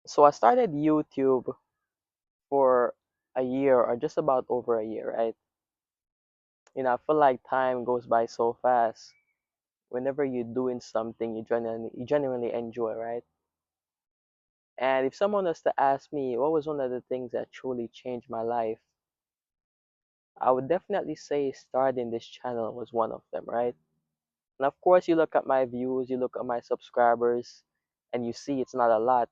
So I started YouTube for a year or just about over a year, right? I feel like time goes by so fast. Whenever you're doing something you genuinely enjoy, right? And if someone was to ask me what was one of the things that truly changed my life, I would definitely say starting this channel was one of them, right? And of course, you look at my views, you look at my subscribers, and you see it's not a lot.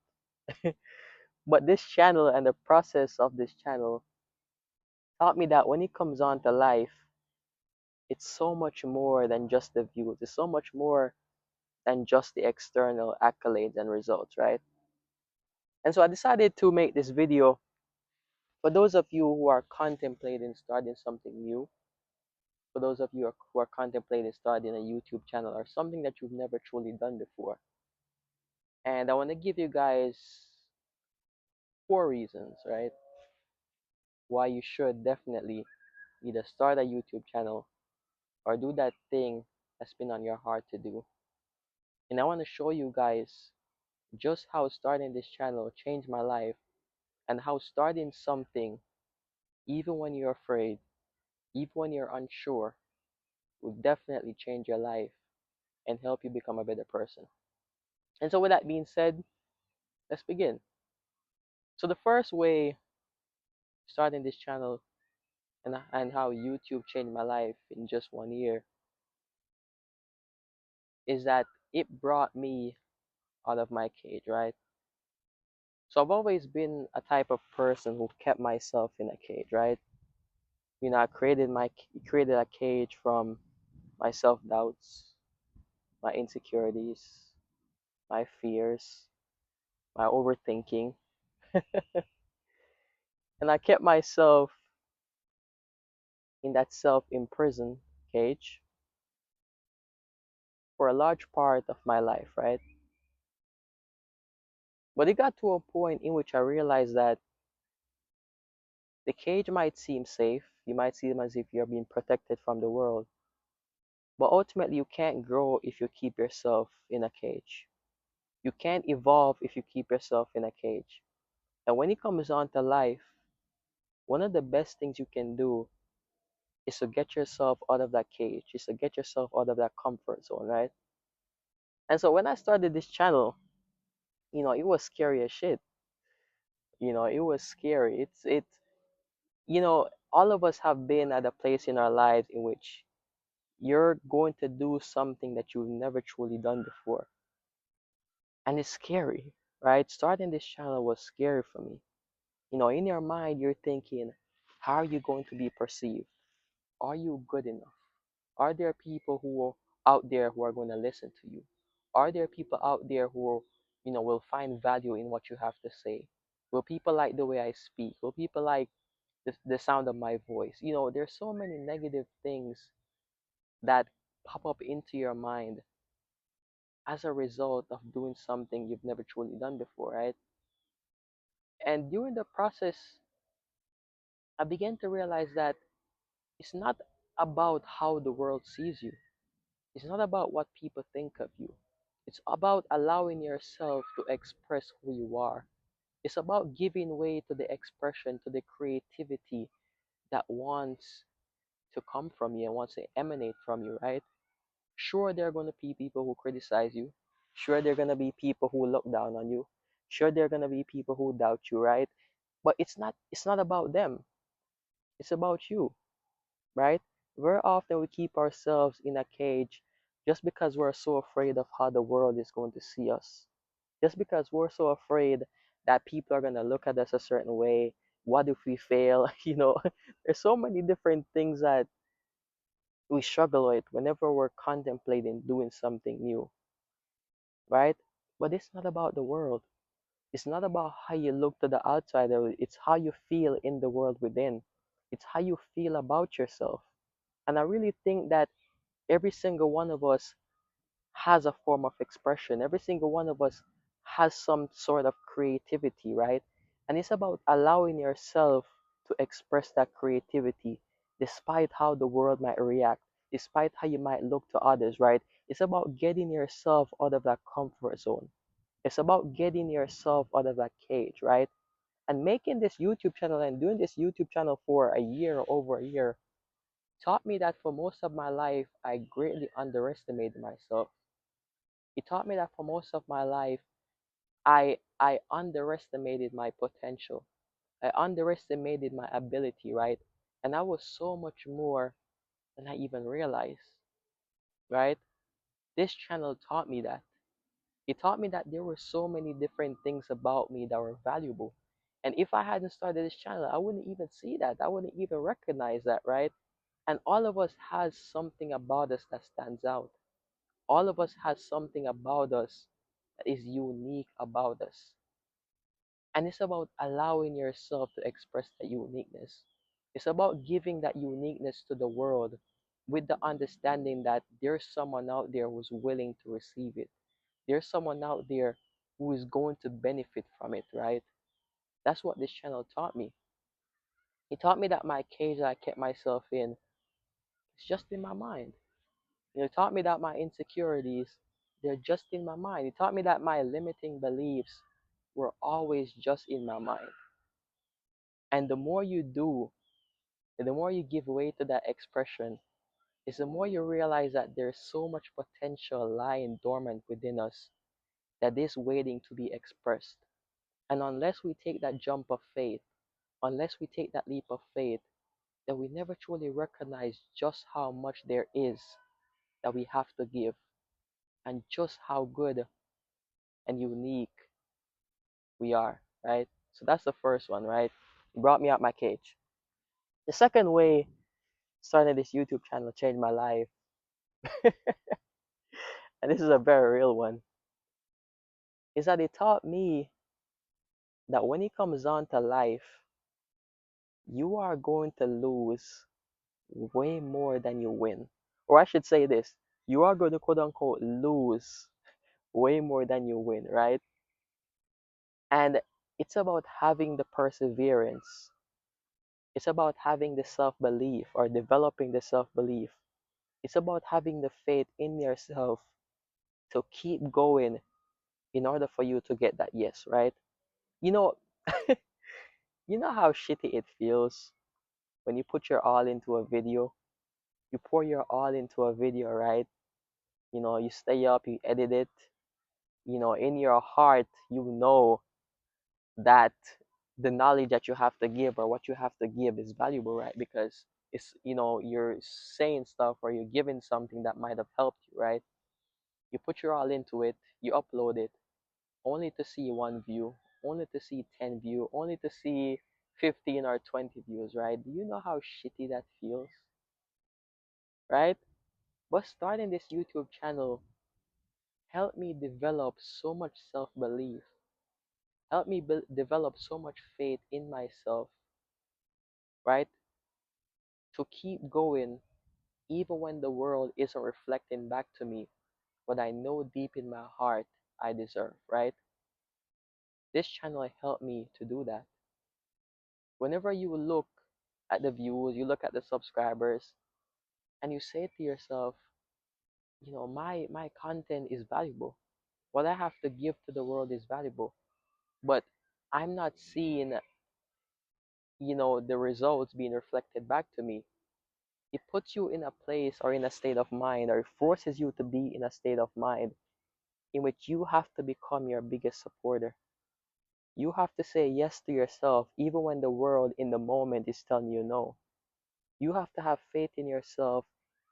But this channel and the process of this channel taught me that when it comes on to life, it's so much more than just the views. It's so much more than just the external accolades and results, right? And so I decided to make this video for those of you who are contemplating starting something new, for those of you who are contemplating starting a YouTube channel or something that you've never truly done before. And I want to give you guys 4 reasons, right, why you should definitely either start a YouTube channel or do that thing that's been on your heart to do. And I want to show you guys just how starting this channel changed my life and how starting something, even when you're afraid, even when you're unsure, will definitely change your life and help you become a better person. And so, with that being said, let's begin. So, the first way starting this channel and how YouTube changed my life in just 1 year is that it brought me out of my cage, right? So, I've always been a type of person who kept myself in a cage, right? I created a cage from my self doubts, my insecurities, my fears, my overthinking, and I kept myself in that self imprisoned cage for a large part of my life, right? But it got to a point in which I realized that the cage might seem safe, you might seem as if you're being protected from the world, but ultimately you can't grow if you keep yourself in a cage. You can't evolve if you keep yourself in a cage. And when it comes on to life, one of the best things you can do is to get yourself out of that cage, is to get yourself out of that comfort zone, right? And so when I started this channel, it was scary as shit. It was scary. All of us have been at a place in our lives in which you're going to do something that you've never truly done before. And it's scary, right? Starting this channel was scary for me. In your mind, you're thinking, how are you going to be perceived? Are you good enough? Are there people who are out there who are going to listen to you? Are there people out there who, will find value in what you have to say? Will people like the way I speak? Will people like the sound of my voice? There's so many negative things that pop up into your mind as a result of doing something you've never truly done before, right? And during the process, I began to realize that it's not about how the world sees you. It's not about what people think of you. It's about allowing yourself to express who you are. It's about giving way to the expression, to the creativity that wants to come from you and wants to emanate from you, right? Sure, there are going to be people who criticize you. Sure, there are going to be people who look down on you. Sure, there are going to be people who doubt you, right? But it's not about them. It's about you, right? Very often we keep ourselves in a cage just because we're so afraid of how the world is going to see us. Just because we're so afraid that people are going to look at us a certain way. What if we fail? There's so many different things that we struggle with whenever we're contemplating doing something new, right? But it's not about the world. It's not about how you look to the outside of it. It's how you feel in the world within. It's how you feel about yourself. And I really think that every single one of us has a form of expression. Every single one of us has some sort of creativity, right? And it's about allowing yourself to express that creativity despite how the world might react, despite how you might look to others, right? It's about getting yourself out of that comfort zone. It's about getting yourself out of that cage, right? And making this YouTube channel and doing this YouTube channel for a year, over a year, taught me that for most of my life, I greatly underestimated myself. It taught me that for most of my life, I underestimated my potential. I underestimated my ability, right? And I was so much more than I even realized, right? This channel taught me that. It taught me that there were so many different things about me that were valuable. And if I hadn't started this channel, I wouldn't even see that. I wouldn't even recognize that, right? And all of us has something about us that stands out. All of us has something about us that is unique about us. And it's about allowing yourself to express that uniqueness. It's about giving that uniqueness to the world with the understanding that there's someone out there who's willing to receive it. There's someone out there who is going to benefit from it, right? That's what this channel taught me. It taught me that my cage that I kept myself in is just in my mind. It taught me that my insecurities, they're just in my mind. It taught me that my limiting beliefs were always just in my mind. And the more you do, and the more you give way to that expression, is the more you realize that there's so much potential lying dormant within us that is waiting to be expressed. And unless we take that jump of faith, unless we take that leap of faith, then we never truly recognize just how much there is that we have to give and just how good and unique we are, right? So that's the first one, right? It brought me out my cage. The second way starting this YouTube channel changed my life, and this is a very real one, is that it taught me that when it comes on to life, you are going to lose way more than you win. Or I should say this, you are going to quote unquote lose way more than you win, right? And it's about having the perseverance. It's about having the self belief or developing the self belief. It's about having the faith in yourself to keep going in order for you to get that yes, right? You know, you know how shitty it feels when you put your all into a video. You pour your all into a video, right? You know, you stay up, you edit it. You know, in your heart, you know that the knowledge that you have to give or what you have to give is valuable, right? Because it's, you know, you're saying stuff or you're giving something that might have helped you, right? You put your all into it, you upload it, only to see one view, only to see 10 view, only to see 15 or 20 views, right? Do you know how shitty that feels, right? But starting this YouTube channel helped me develop so much self-belief, helped me develop so much faith in myself, right? To keep going even when the world isn't reflecting back to me what I know deep in my heart I deserve, right? This channel helped me to do that. Whenever you look at the views, you look at the subscribers, and you say to yourself, you know, my content is valuable. What I have to give to the world is valuable. But I'm not seeing, you know, the results being reflected back to me. It puts you in a place or in a state of mind, or it forces you to be in a state of mind in which you have to become your biggest supporter. You have to say yes to yourself even when the world in the moment is telling you no. You have to have faith in yourself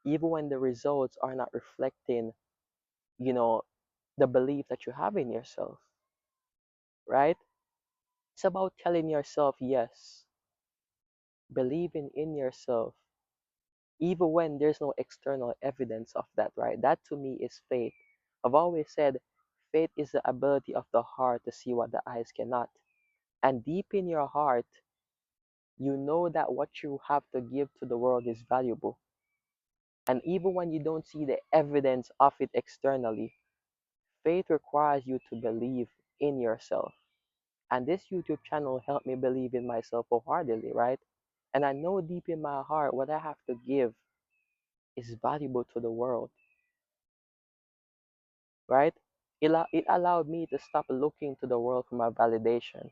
even when the results are not reflecting, you know, the belief that you have in yourself, right? It's about telling yourself yes, believing in yourself, even when there's no external evidence of that, right? That to me is faith. I've always said faith is the ability of the heart to see what the eyes cannot. And deep in your heart, you know that what you have to give to the world is valuable. And even when you don't see the evidence of it externally, faith requires you to believe in yourself. And this YouTube channel helped me believe in myself wholeheartedly, right? And I know deep in my heart what I have to give is valuable to the world, right? It allowed me to stop looking to the world for my validation,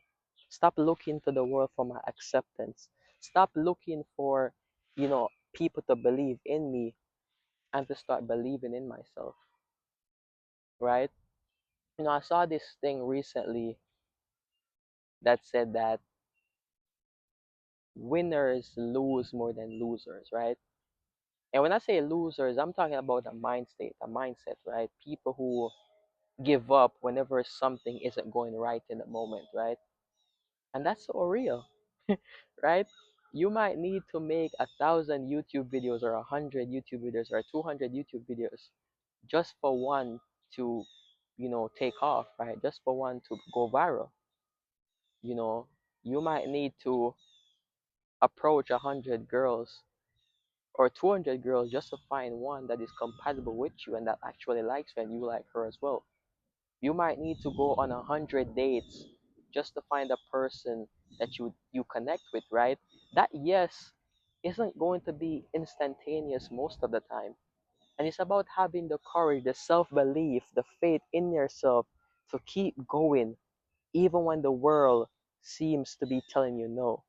stop looking to the world for my acceptance, stop looking for, people to believe in me, and to start believing in myself, right? I saw this thing recently that said that winners lose more than losers, right? And when I say losers, I'm talking about a mind state, a mindset, right? People who give up whenever something isn't going right in the moment, right? And that's so real, right? You might need to make 1,000 YouTube videos or 100 YouTube videos or 200 YouTube videos just for one to, take off, right? Just for one to go viral. You know, you might need to approach 100 girls or 200 girls just to find one that is compatible with you and that actually likes you and you like her as well. You might need to go on 100 dates just to find a person that you connect with, right? That yes isn't going to be instantaneous most of the time. And it's about having the courage, the self-belief, the faith in yourself to keep going even when the world seems to be telling you no.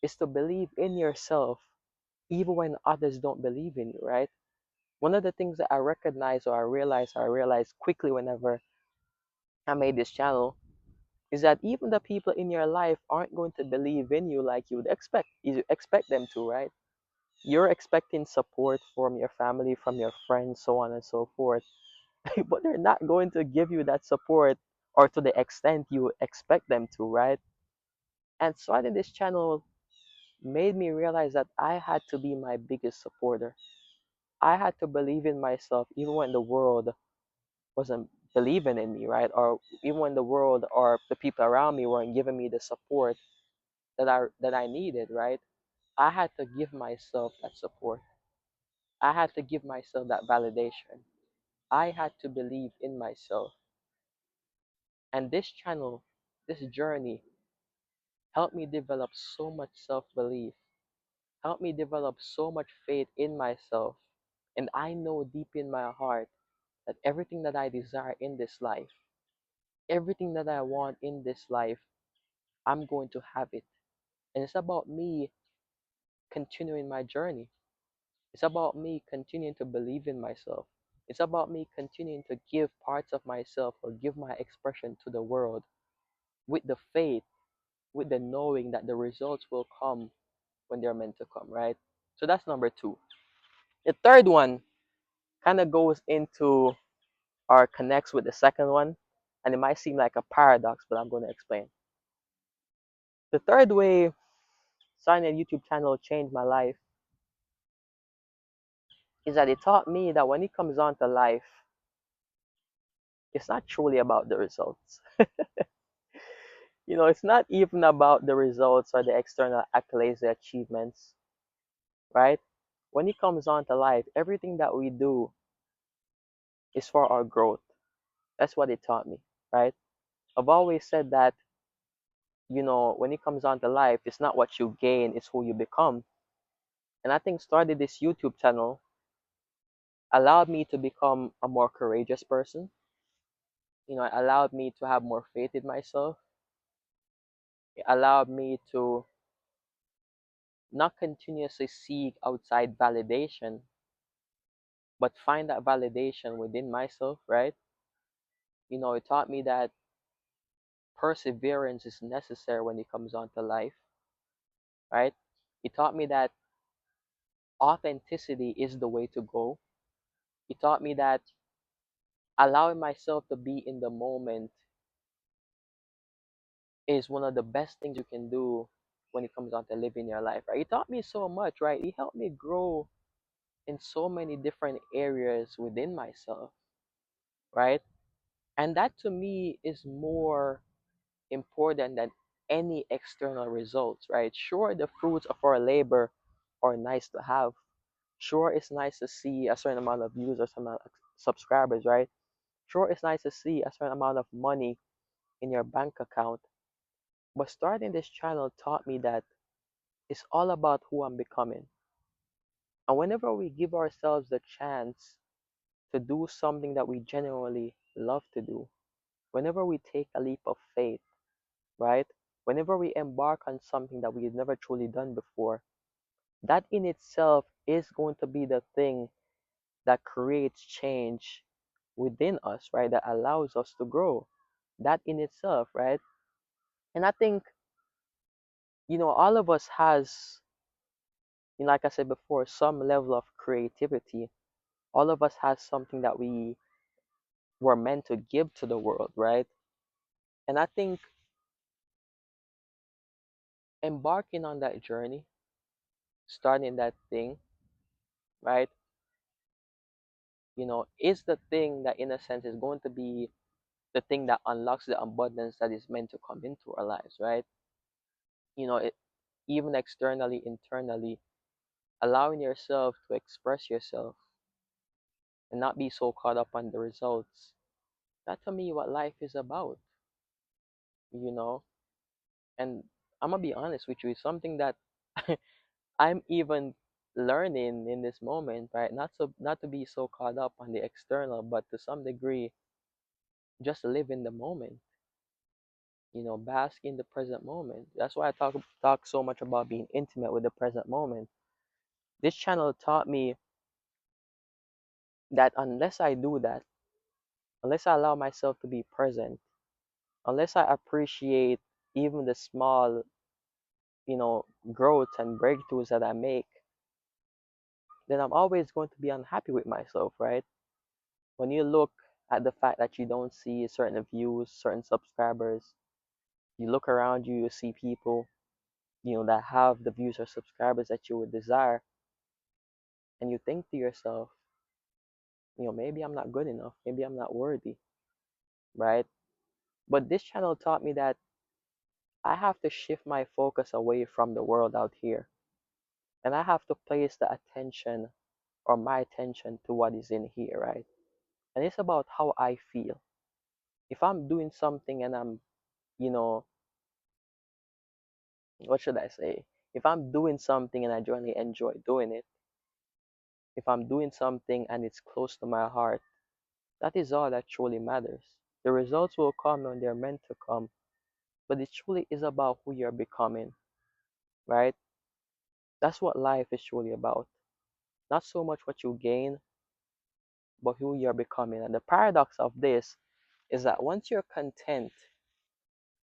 It's to believe in yourself even when others don't believe in you, right? One of the things that I recognize or I realize quickly whenever I made this channel is that even the people in your life aren't going to believe in you like you would expect. You expect them to, right? You're expecting support from your family, from your friends, so on and so forth. But they're not going to give you that support or to the extent you expect them to, right? And starting this channel made me realize that I had to be my biggest supporter. I had to believe in myself even when the world wasn't believing in me, right? Or even when the world or the people around me weren't giving me the support that I needed, right? I had to give myself that support. I had to give myself that validation. I had to believe in myself. And this channel, this journey, helped me develop so much self-belief, helped me develop so much faith in myself. And I know deep in my heart that everything that I desire in this life, everything that I want in this life, I'm going to have it. And it's about me continuing my journey. It's about me continuing to believe in myself. It's about me continuing to give parts of myself or give my expression to the world with the faith, with the knowing that the results will come when they're meant to come, right? So that's number two. The third one kind of goes into or connects with the second one, and it might seem like a paradox, but I'm going to explain. The third way starting a YouTube channel changed my life is that it taught me that when it comes on to life, it's not truly about the results. It's not even about the results or the external accolades, the achievements, right? When it comes on to life, everything that we do is for our growth. That's what it taught me, right? I've always said that, when it comes on to life, it's not what you gain, it's who you become. And I think starting this YouTube channel allowed me to become a more courageous person. It allowed me to have more faith in myself. It allowed me to not continuously seek outside validation, but find that validation within myself, right? It taught me that perseverance is necessary when it comes on to life, right? It taught me that authenticity is the way to go. It taught me that allowing myself to be in the moment is one of the best things you can do when it comes on to living your life, right? It taught me so much, right? It helped me grow in so many different areas within myself, right? And that to me is more important than any external results, right? Sure, the fruits of our labor are nice to have. Sure, it's nice to see a certain amount of views or some amount of subscribers, right? Sure, it's nice to see a certain amount of money in your bank account. But starting this channel taught me that it's all about who I'm becoming. And whenever we give ourselves the chance to do something that we genuinely love to do, whenever we take a leap of faith, right? Whenever we embark on something that we've never truly done before, that in itself is going to be the thing that creates change within us, right? That allows us to grow. That in itself, right? And I think, all of us has, like I said before, some level of creativity. All of us has something that we were meant to give to the world, right? And I think embarking on that journey, starting that thing, right, is the thing that in a sense is going to be the thing that unlocks the abundance that is meant to come into our lives, right? It, even externally, internally, allowing yourself to express yourself and not be so caught up on the results. That to me what life is about, you know? And I'm gonna be honest with you, it's something that I'm even learning in this moment, right? Not to be so caught up on the external, but to some degree just live in the moment, bask in the present moment. That's why I talk so much about being intimate with the present moment. This channel taught me that unless I do that, unless I allow myself to be present, unless I appreciate even the small, growth and breakthroughs that I make, then I'm always going to be unhappy with myself, right? When you look at the fact that you don't see certain views, certain subscribers, you look around you, you see people, that have the views or subscribers that you would desire, and you think to yourself, maybe I'm not good enough, maybe I'm not worthy, right? But this channel taught me that I have to shift my focus away from the world out here, and I have to place the attention or my attention to what is in here, right? And it's about how I feel. If I'm doing something and I'm, you know, what should I say? If I'm doing something and I genuinely enjoy doing it, if I'm doing something and it's close to my heart, that is all that truly matters. The results will come when they're meant to come, but it truly is about who you're becoming, right? That's what life is truly about. Not so much what you gain, but who you're becoming. And the paradox of this is that once you're content,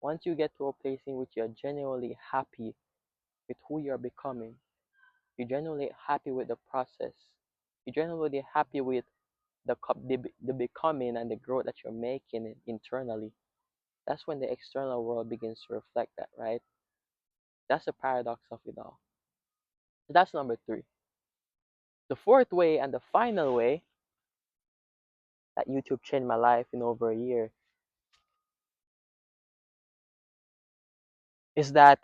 once you get to a place in which you're genuinely happy with who you're becoming, you're genuinely happy with the process, you're genuinely happy with the becoming and the growth that you're making internally, that's when the external world begins to reflect that, right? That's the paradox of it all. So that's number three. The fourth way and the final way that YouTube changed my life in over a year is that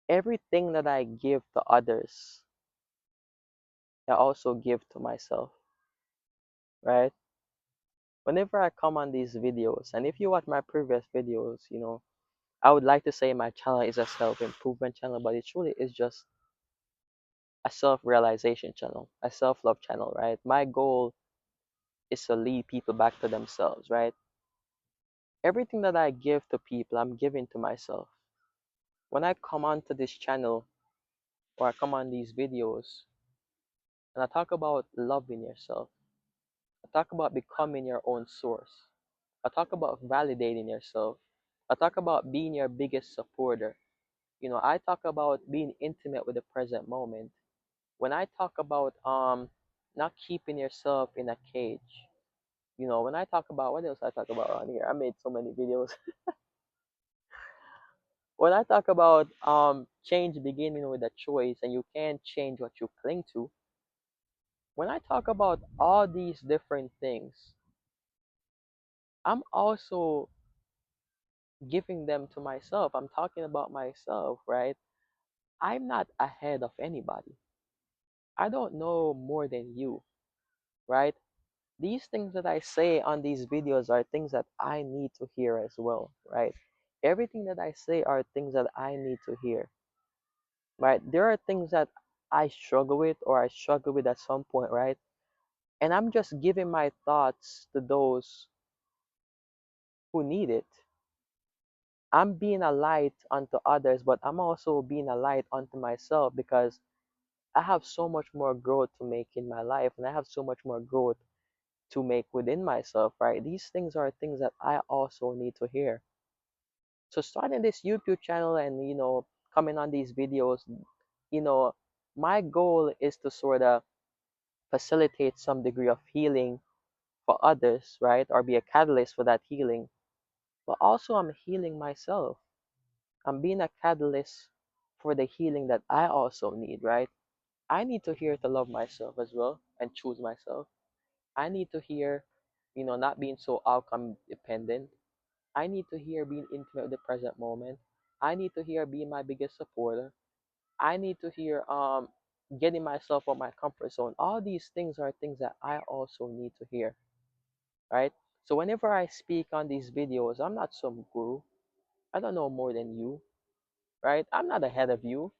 everything that I give to others, I also give to myself, right? Whenever I come on these videos, and if you watch my previous videos, I would like to say my channel is a self-improvement channel, but it truly is just a self-realization channel, a self-love channel, right? My goal is to lead people back to themselves, right? Everything that I give to people, I'm giving to myself. When I come onto this channel or I come on these videos and I talk about loving yourself, I talk about becoming your own source, I talk about validating yourself, I talk about being your biggest supporter. I talk about being intimate with the present moment. When I talk about not keeping yourself in a cage, when I talk about what else I talk about on here, I made so many videos. When I talk about change beginning with a choice and you can't change what you cling to, when I talk about all these different things, I'm also giving them to myself. I'm talking about myself, right? I'm not ahead of anybody. I don't know more than you, right? These things that I say on these videos are things that I need to hear as well, right? Everything that I say are things that I need to hear, right? There are things that I struggle with or I struggle with at some point, right? And I'm just giving my thoughts to those who need it. I'm being a light unto others, but I'm also being a light unto myself because I have so much more growth to make in my life, and I have so much more growth to make within myself, right? These things are things that I also need to hear. So starting this YouTube channel and, coming on these videos, you know, my goal is to sort of facilitate some degree of healing for others, right? Or be a catalyst for that healing. But also I'm healing myself. I'm being a catalyst for the healing that I also need, right? I need to hear to love myself as well and choose myself. I need to hear, not being so outcome dependent. I need to hear being intimate with the present moment. I need to hear being my biggest supporter. I need to hear getting myself out my comfort zone. All these things are things that I also need to hear, right? So whenever I speak on these videos, I'm not some guru. I don't know more than you, right? I'm not ahead of you.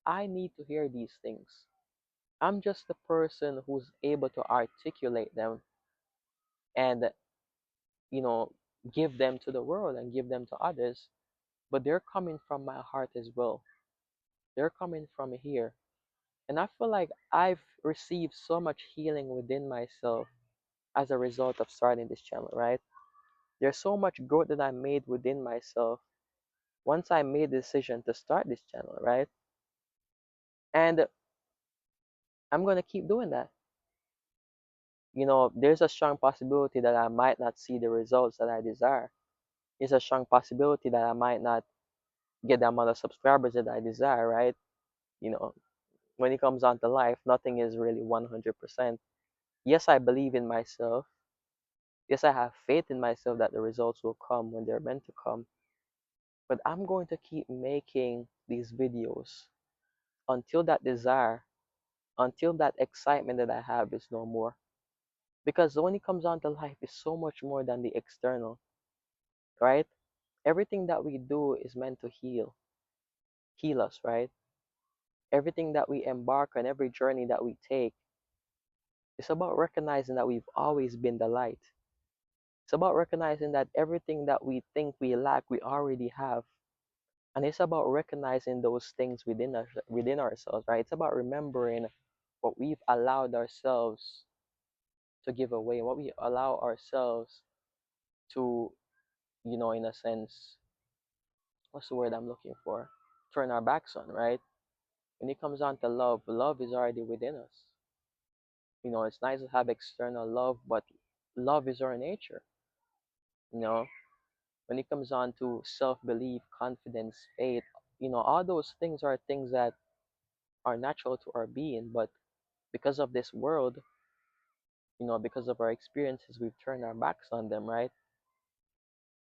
I need to hear these things. I'm just the person who's able to articulate them and, you know, give them to the world and give them to others. But they're coming from my heart as well. They're coming from here. And I feel like I've received so much healing within myself as a result of starting this channel, right? There's so much growth that I made within myself once I made the decision to start this channel, right? And I'm going to keep doing that. There's a strong possibility that I might not see the results that I desire. There's a strong possibility that I might not get the amount of subscribers that I desire, right? You know, when it comes on to life, nothing is really 100%. Yes, I believe in myself. Yes, I have faith in myself that the results will come when they're meant to come. But I'm going to keep making these videos until that desire, until that excitement that I have is no more. Because when it comes on to life, it's so much more than the external, right? Everything that we do is meant to heal us, right? Everything that we embark on, every journey that we take, it's about recognizing that we've always been the light. It's about recognizing that everything that we think we lack, we already have. And it's about recognizing those things within us, within ourselves, right? It's about remembering what we've allowed ourselves to give away, what we allow ourselves to, in a sense, what's the word I'm looking for? Turn our backs on, right? When it comes on to love, love is already within us. It's nice to have external love, but love is our nature. You know, when it comes on to self-belief, confidence, faith, all those things are things that are natural to our being, but because of this world, because of our experiences, we've turned our backs on them, right?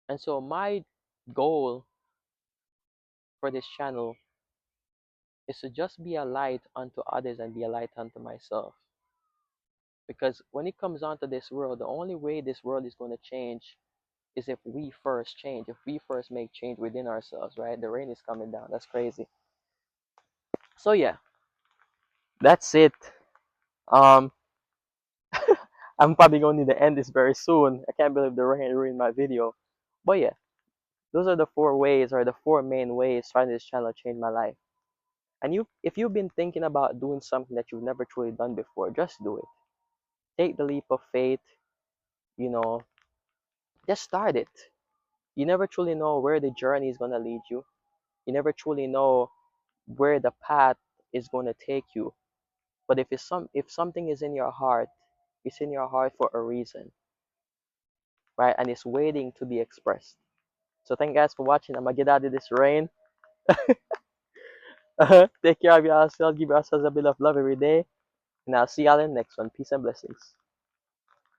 And so my goal for this channel is to just be a light unto others and be a light unto myself. Because when it comes onto this world, the only way this world is going to change is if we first change, if we first make change within ourselves, right? The rain is coming down. That's crazy. So yeah, that's it. Um, I'm probably going to need to end this very soon. I can't believe the rain ruined my video. But yeah, those are the four ways or the four main ways starting this channel changed my life. And if you've been thinking about doing something that you've never truly done before, just do it. Take the leap of faith, you know, just start it. You never truly know where the journey is going to lead you. You never truly know where the path is going to take you. But if something is in your heart, it's in your heart for a reason, right? And it's waiting to be expressed. So thank you guys for watching. I'm gonna get out of this rain. Take care of yourselves. Give yourselves a bit of love every day. And I'll see y'all in the next one. Peace and blessings.